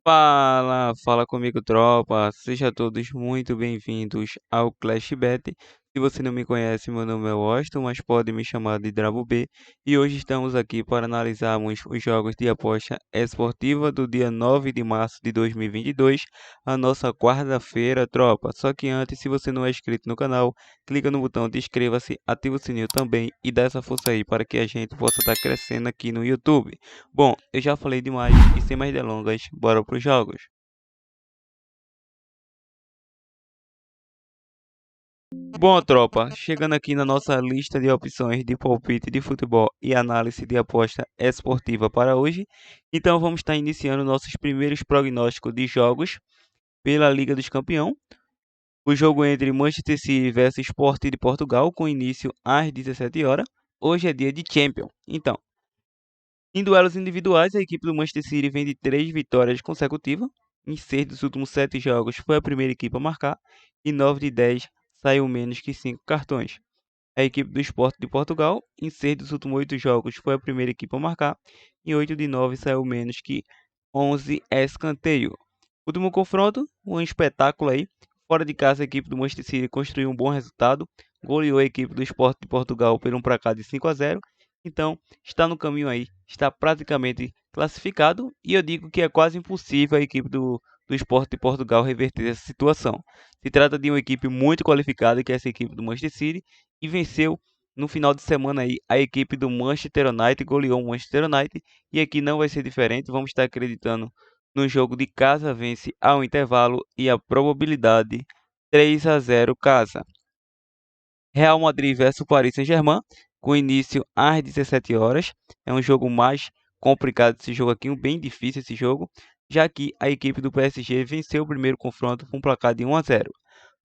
Fala comigo, tropa. Sejam todos muito bem-vindos ao Clash Bet. Se você não me conhece, meu nome é Washington, mas pode me chamar de Drabo B. E hoje estamos aqui para analisarmos os jogos de aposta esportiva do dia 9 de março de 2022, a nossa quarta-feira, tropa. Só que antes, se você não é inscrito no canal, clica no botão de inscreva-se, ativa o sininho também e dá essa força aí para que a gente possa estar crescendo aqui no YouTube. Bom, eu já falei demais e sem mais delongas, bora pros jogos. Bom, tropa, chegando aqui na nossa lista de opções de palpite de futebol e análise de aposta esportiva para hoje, então vamos estar iniciando nossos primeiros prognósticos de jogos pela Liga dos Campeões. O jogo entre Manchester City versus Sport de Portugal, com início às 17 horas. Hoje é dia de Champions. Então, em duelos individuais, a equipe do Manchester City vem de 3 vitórias consecutivas. Em 6 dos últimos 7 jogos, foi a primeira equipe a marcar. E 9 de 10 saiu menos que 5 cartões. A equipe do Sport de Portugal, em 6 dos últimos 8 jogos, foi a primeira equipe a marcar. Em 8 de 9 saiu menos que 11 escanteio. Último confronto, um espetáculo aí. Fora de casa, a equipe do Manchester City construiu um bom resultado. Goleou a equipe do Sport de Portugal por um placar de 5-0. Então, está no caminho aí, está praticamente classificado. E eu digo que é quase impossível a equipe do Sport de Portugal reverter essa situação. Se trata de uma equipe muito qualificada, que é essa equipe do Manchester City, e venceu no final de semana aí a equipe do Manchester United, goleou o Manchester United. E aqui não vai ser diferente, vamos estar acreditando no jogo de casa vence ao intervalo e a probabilidade 3-0 casa. Real Madrid versus Paris Saint-Germain, com início às 17 horas. É um jogo mais complicado esse jogo aqui, um bem difícil esse jogo, já que a equipe do PSG venceu o primeiro confronto com um placar de 1-0.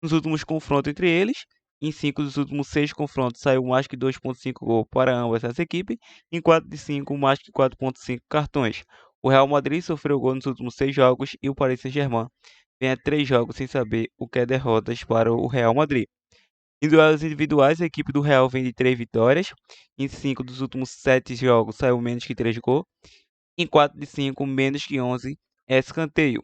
Nos últimos confrontos entre eles, em 5 dos últimos 6 confrontos saiu mais que 2,5 gols para ambas as equipes, em 4 de 5 mais que 4,5 cartões. O Real Madrid sofreu gol nos últimos 6 jogos e o Paris Saint-Germain vem a 3 jogos sem saber o que é derrotas para o Real Madrid. Em duelos individuais, a equipe do Real vem de 3 vitórias. Em 5 dos últimos 7 jogos saiu menos que 3 gols. Em 4 de 5, menos que 11 escanteio.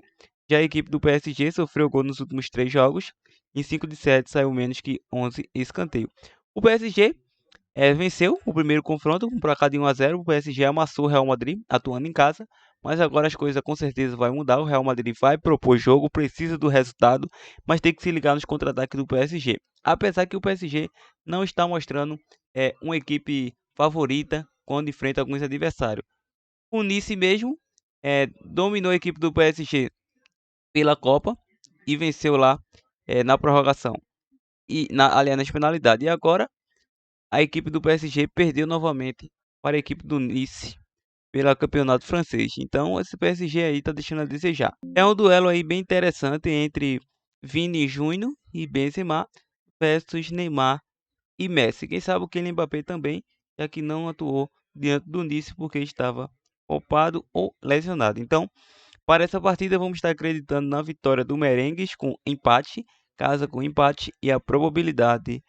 Já a equipe do PSG sofreu gol nos últimos 3 jogos. Em 5 de 7 saiu menos que 11 escanteio. O PSG venceu o primeiro confronto com um placar de 1-0. O PSG amassou o Real Madrid, atuando em casa. Mas agora as coisas com certeza vai mudar. O Real Madrid vai propor jogo, precisa do resultado, mas tem que se ligar nos contra-ataques do PSG. Apesar que o PSG não está mostrando uma equipe favorita quando enfrenta alguns adversários. O Nice mesmo dominou a equipe do PSG pela Copa e venceu lá na prorrogação e aliás, nas penalidades. E agora a equipe do PSG perdeu novamente para a equipe do Nice pelo campeonato francês. Então esse PSG aí está deixando a desejar. É um duelo aí bem interessante entre Vini Júnior e Benzema versus Neymar e Messi. Quem sabe o Kylian Mbappé também, já que não atuou diante do Nice porque estava poupado ou lesionado. Então, para essa partida vamos estar acreditando na vitória do Merengues com empate, casa com empate e a probabilidade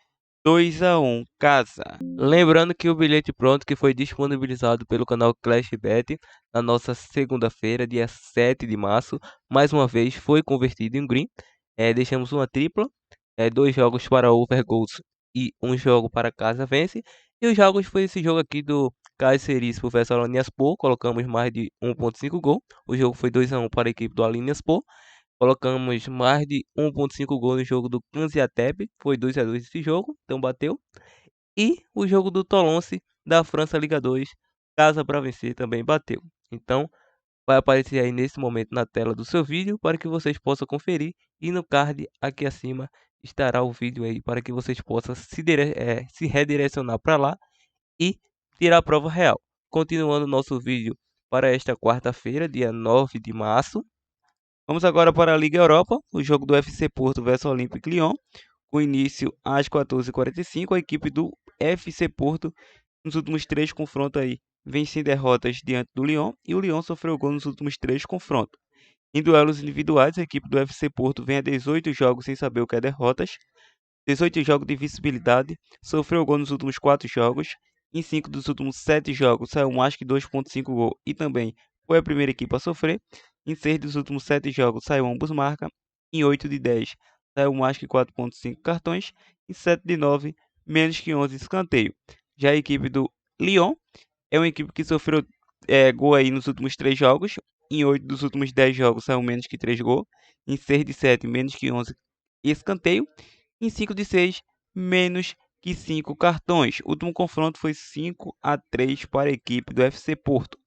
2-1 casa. Lembrando que o bilhete pronto que foi disponibilizado pelo canal Clash Bet na nossa segunda-feira, dia 7 de março, mais uma vez foi convertido em green. Deixamos uma tripla, 2 jogos para over goals e um jogo para casa vence. E os jogos foi esse jogo aqui do Kayserispor versus Alanyaspor, colocamos mais de 1,5 gol. O jogo foi 2-1 para a equipe do Alanyaspor. Colocamos mais de 1,5 gol no jogo do Gaziantep, foi 2-2 esse jogo, então bateu. E o jogo do Toulon da França Liga 2, casa para vencer, também bateu. Então vai aparecer aí nesse momento na tela do seu vídeo para que vocês possam conferir. E no card aqui acima estará o vídeo aí para que vocês possam se redirecionar para lá e tirar a prova real. Continuando nosso vídeo para esta quarta-feira, dia 9 de março. Vamos agora para a Liga Europa, o jogo do FC Porto versus Olympique Lyon, com início às 14h45. A equipe do FC Porto, nos últimos 3 confrontos aí, vem sem derrotas diante do Lyon, e o Lyon sofreu gol nos últimos 3 confrontos. Em duelos individuais, a equipe do FC Porto vem a 18 jogos sem saber o que é derrotas, 18 jogos de visibilidade, sofreu gol nos últimos 4 jogos. Em 5 dos últimos 7 jogos saiu mais que 2,5 gol e também foi a primeira equipe a sofrer. Em 6 dos últimos 7 jogos saiu ambos marca. Em 8 de 10 saiu mais que 4,5 cartões. Em 7 de 9, menos que 11 escanteio. Já a equipe do Lyon é uma equipe que sofreu gol aí nos últimos 3 jogos. Em 8 dos últimos 10 jogos saiu menos que 3 gols. Em 6 de 7, menos que 11 escanteio. Em 5 de 6, menos que 5 cartões. O último confronto foi 5-3 para a equipe do FC Porto.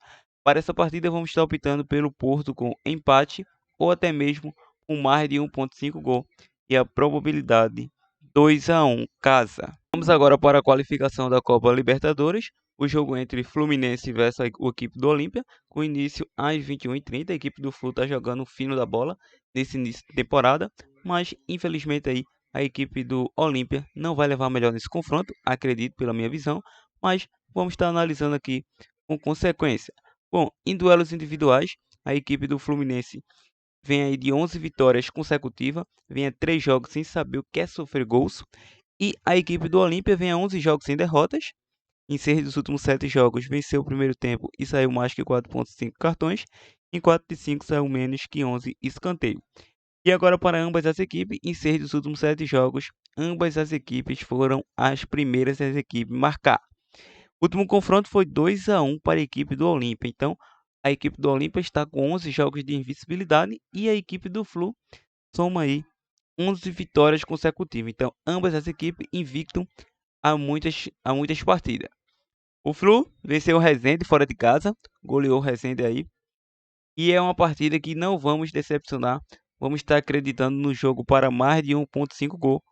Para essa partida, vamos estar optando pelo Porto com empate ou até mesmo com mais de 1,5 gol e a probabilidade 2-1 casa. Vamos agora para a qualificação da Copa Libertadores. O jogo entre Fluminense versus a equipe do Olímpia, com início às 21h30. A equipe do Flu está jogando o fino da bola nesse início de temporada, mas infelizmente aí a equipe do Olímpia não vai levar melhor nesse confronto, acredito pela minha visão, mas vamos estar analisando aqui com consequência. Bom, em duelos individuais, a equipe do Fluminense vem aí de 11 vitórias consecutivas, vem a 3 jogos sem saber o que é sofrer gols, e a equipe do Olímpia vem a 11 jogos sem derrotas. Em 6 dos últimos 7 jogos, venceu o primeiro tempo e saiu mais que 4,5 cartões. Em 4 de 5, saiu menos que 11 escanteio. E agora para ambas as equipes, em 6 dos últimos 7 jogos, ambas as equipes foram as primeiras das equipes a marcar. O último confronto foi 2-1 para a equipe do Olímpia. Então, a equipe do Olímpia está com 11 jogos de invencibilidade e a equipe do Flu soma aí 11 vitórias consecutivas. Então, ambas as equipes invictam há muitas partidas. O Flu venceu o Resende fora de casa, goleou o Resende aí. E é uma partida que não vamos decepcionar. Vamos estar acreditando no jogo para mais de 1,5 gol.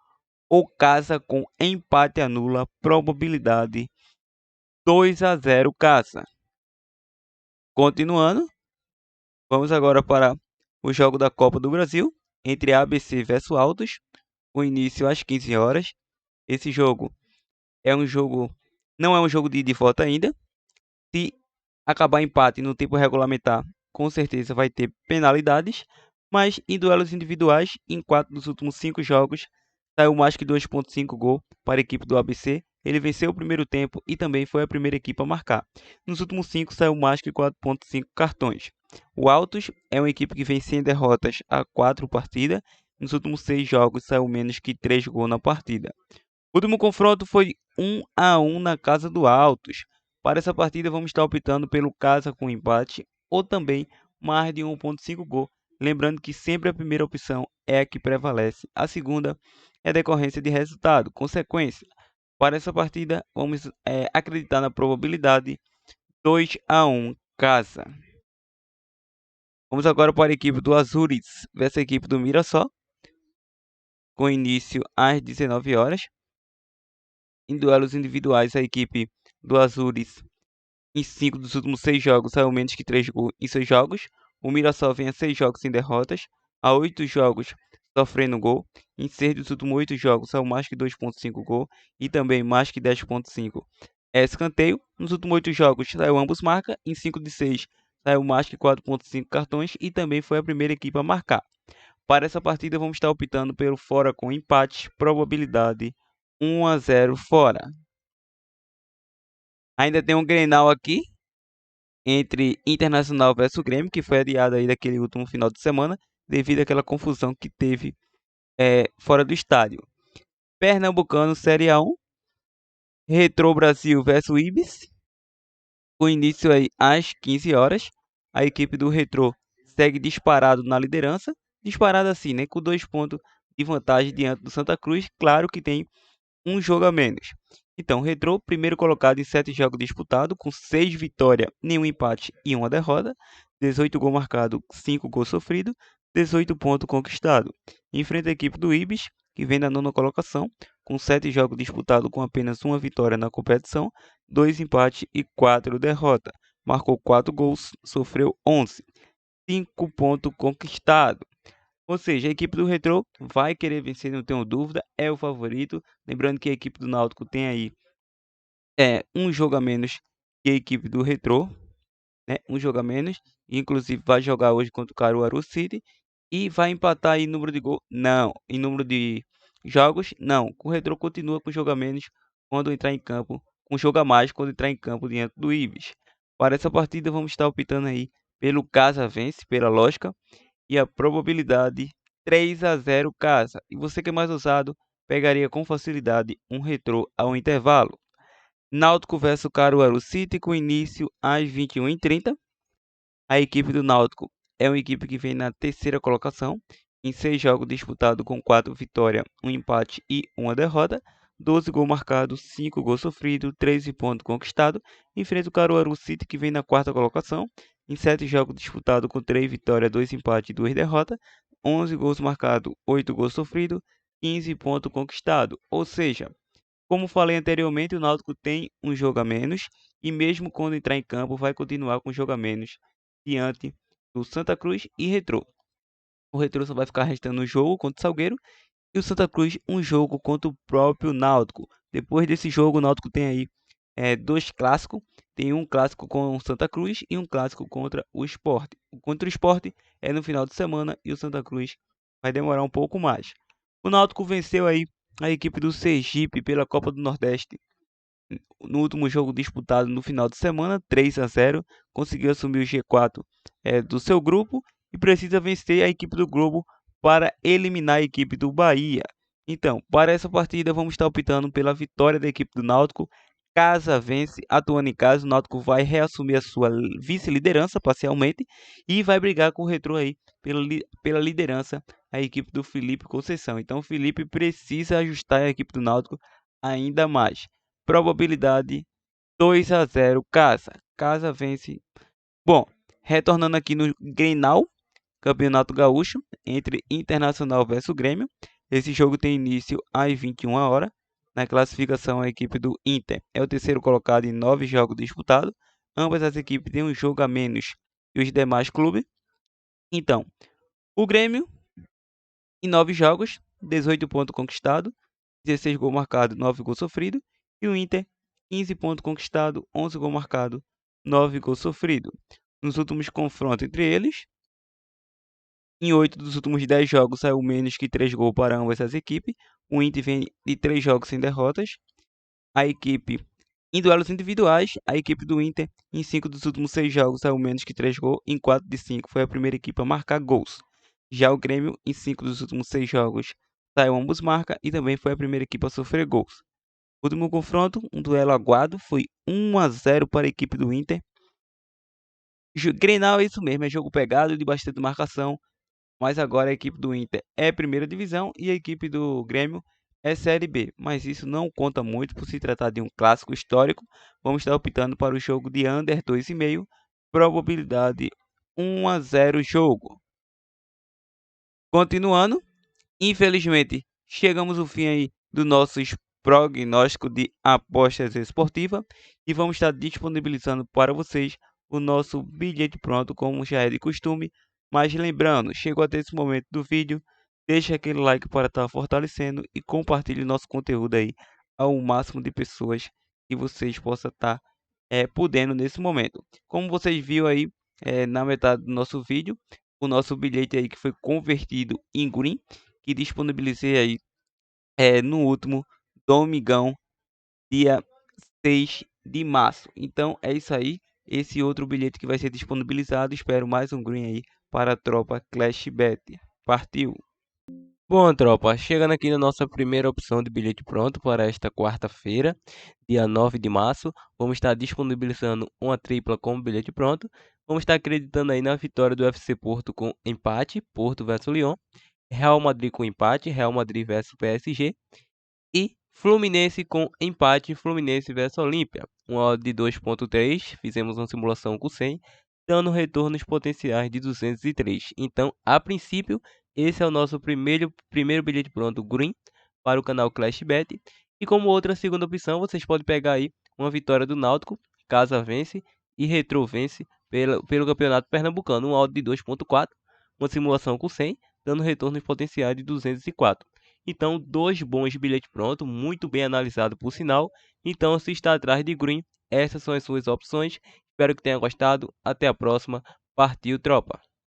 Ou casa com empate anula, probabilidade 2-0 casa. Continuando, vamos agora para o jogo da Copa do Brasil entre ABC versus Altos, com início às 15 horas. Esse jogo não é um jogo de ida e volta ainda. Se acabar empate no tempo regulamentar, com certeza vai ter penalidades, mas em duelos individuais, em 4 dos últimos 5 jogos, saiu mais que 2,5 gol para a equipe do ABC. Ele venceu o primeiro tempo e também foi a primeira equipe a marcar. Nos últimos 5 saiu mais que 4,5 cartões. O Altos é uma equipe que vem sem derrotas há 4 partidas. Nos últimos 6 jogos saiu menos que 3 gols na partida. O último confronto foi 1-1 na casa do Altos. Para essa partida vamos estar optando pelo casa com empate ou também mais de 1,5 gol. Lembrando que sempre a primeira opção é a que prevalece, a segunda é decorrência de resultado, consequência. Para essa partida vamos acreditar na probabilidade 2-1 casa. Vamos agora para a equipe do Azures versus a equipe do Mirassol, com início às 19 horas. Em duelos individuais, a equipe do Azures, em 5 dos últimos 6 jogos, saiu menos que 3 gols em seus jogos. O Mirassol vem a 6 jogos sem derrotas, a 8 jogos sofrendo gol. Em 6 dos últimos 8 jogos, saiu mais que 2,5 gol e também mais que 10,5 escanteio. Nos últimos 8 jogos, saiu ambos marca. Em 5 de 6, saiu mais que 4,5 cartões e também foi a primeira equipe a marcar. Para essa partida, vamos estar optando pelo fora com empate, probabilidade 1-0 fora. Ainda tem um Grenal aqui entre Internacional versus Grêmio, que foi adiado aí daquele último final de semana, devido àquela confusão que teve fora do estádio. Pernambucano Série A1, Retrô Brasil versus Ibis, com início aí às 15 horas. A equipe do Retrô segue disparado na liderança, disparado assim, né, com 2 pontos de vantagem diante do Santa Cruz, claro que tem um jogo a menos. Então, Retrô, primeiro colocado em 7 jogos disputados, com 6 vitórias, nenhum empate e 1 derrota, 18 gols marcados, 5 gols sofridos, 18 pontos conquistados. Enfrenta a equipe do Ibis, que vem na 9ª colocação, com 7 jogos disputados com apenas 1 vitória na competição, 2 empates e 4 derrotas. Marcou 4 gols, sofreu 11. 5 pontos conquistados. Ou seja, a equipe do Retrô vai querer vencer, não tenho dúvida, é o favorito. Lembrando que a equipe do Náutico tem aí um jogo a menos que a equipe do Retrô, né? Um jogo a menos. Inclusive vai jogar hoje contra o Caruaru City e vai empatar aí em número de gols? Não. Em número de jogos? Não. O Retrô continua com jogo a menos quando entrar em campo, com jogo a mais quando entrar em campo diante do Ibis. Para essa partida vamos estar optando aí pelo Casa vence, pela lógica, e a probabilidade 3-0 Casa. E você que é mais ousado, pegaria com facilidade um Retrô ao intervalo. Náutico versus Caruaru City com início às 21h30. A equipe do Náutico é uma equipe que vem na terceira colocação, em 6 jogos disputados com 4 vitórias, um empate e uma derrota, 12 gols marcados, 5 gols sofridos, 13 pontos conquistados. Enfrenta o Caruaru City, que vem na quarta colocação, em 7 jogos disputados com 3 vitórias, 2 empates e 2 derrotas, 11 gols marcados, 8 gols sofridos, 15 pontos conquistados. Ou seja, como falei anteriormente, o Náutico tem um jogo a menos e mesmo quando entrar em campo vai continuar com um jogo a menos diante do Santa Cruz e Retrô. O Retrô só vai ficar restando um jogo contra o Salgueiro e o Santa Cruz um jogo contra o próprio Náutico. Depois desse jogo, o Náutico tem aí dois clássicos. Tem um clássico com o Santa Cruz e um clássico contra o Sport. Contra o Sport é no final de semana e o Santa Cruz vai demorar um pouco mais. O Náutico venceu aí a equipe do Sergipe pela Copa do Nordeste no último jogo disputado no final de semana, 3-0, conseguiu assumir o G4 do seu grupo e precisa vencer a equipe do Globo para eliminar a equipe do Bahia. Então, para essa partida, vamos estar optando pela vitória da equipe do Náutico. Caso vence, atuando em casa, o Náutico vai reassumir a sua vice-liderança parcialmente e vai brigar com o Retrô aí pela liderança, a equipe do Felipe Conceição. Então, o Felipe precisa ajustar a equipe do Náutico ainda mais. Probabilidade 2-0 Casa. Casa vence. Bom, retornando aqui no Grenal, Campeonato Gaúcho, entre Internacional versus Grêmio. Esse jogo tem início às 21h. Na classificação, a equipe do Inter é o terceiro colocado em 9 jogos disputados. Ambas as equipes têm um jogo a menos que os demais clubes. Então, o Grêmio, em 9 jogos, 18 pontos conquistados, 16 gols marcados, 9 gols sofridos. E o Inter, 15 pontos conquistados, 11 gols marcados, 9 gols sofridos. Nos últimos confrontos entre eles, em 8 dos últimos 10 jogos saiu menos que 3 gols para ambas as equipes. O Inter vem de 3 jogos sem derrotas. A equipe, em duelos individuais, a equipe do Inter, em 5 dos últimos 6 jogos, saiu menos que 3 gols. Em 4 de 5 foi a primeira equipe a marcar gols. Já o Grêmio, em 5 dos últimos 6 jogos, saiu ambos marca e também foi a primeira equipe a sofrer gols. O último confronto, um duelo aguado, foi 1-0 para a equipe do Inter. Grenal é isso mesmo, é jogo pegado de bastante marcação, mas agora a equipe do Inter é primeira divisão e a equipe do Grêmio é Série B. Mas isso não conta muito por se tratar de um clássico histórico. Vamos estar optando para o jogo de under 2,5, probabilidade 1-0 jogo. Continuando, infelizmente, chegamos ao fim aí do nosso prognóstico de apostas esportivas e vamos estar disponibilizando para vocês o nosso bilhete pronto, como já é de costume. Mas lembrando, chegou até esse momento do vídeo, deixa aquele like para estar fortalecendo e compartilhe nosso conteúdo aí ao máximo de pessoas que vocês possam estar podendo nesse momento. Como vocês viram aí na metade do nosso vídeo, o nosso bilhete aí que foi convertido em green, que disponibilizei aí no último domingão, dia 6 de março. Então é isso aí, esse outro bilhete que vai ser disponibilizado. Espero mais um green aí para a tropa Clash Bet. Partiu! Bom, tropa, chegando aqui na nossa primeira opção de bilhete pronto para esta quarta-feira, dia 9 de março, vamos estar disponibilizando uma tripla como bilhete pronto. Vamos estar acreditando aí na vitória do FC Porto com empate, Porto versus Lyon, Real Madrid com empate, Real Madrid versus PSG e Fluminense com empate, Fluminense versus Olímpia. Uma odd de 2.3, fizemos uma simulação com 100, dando retornos potenciais de 203. Então, a princípio, esse é o nosso primeiro bilhete pronto green para o canal Clash Bet. E como outra segunda opção, vocês podem pegar aí uma vitória do Náutico, Casa vence e Retrô vence pelo Campeonato Pernambucano. Uma odd de 2.4, uma simulação com 100, dando retornos potenciais de 204. Então, dois bons bilhetes prontos, muito bem analisado por sinal. Então, se está atrás de green, essas são as suas opções. Espero que tenha gostado. Até a próxima. Partiu, tropa!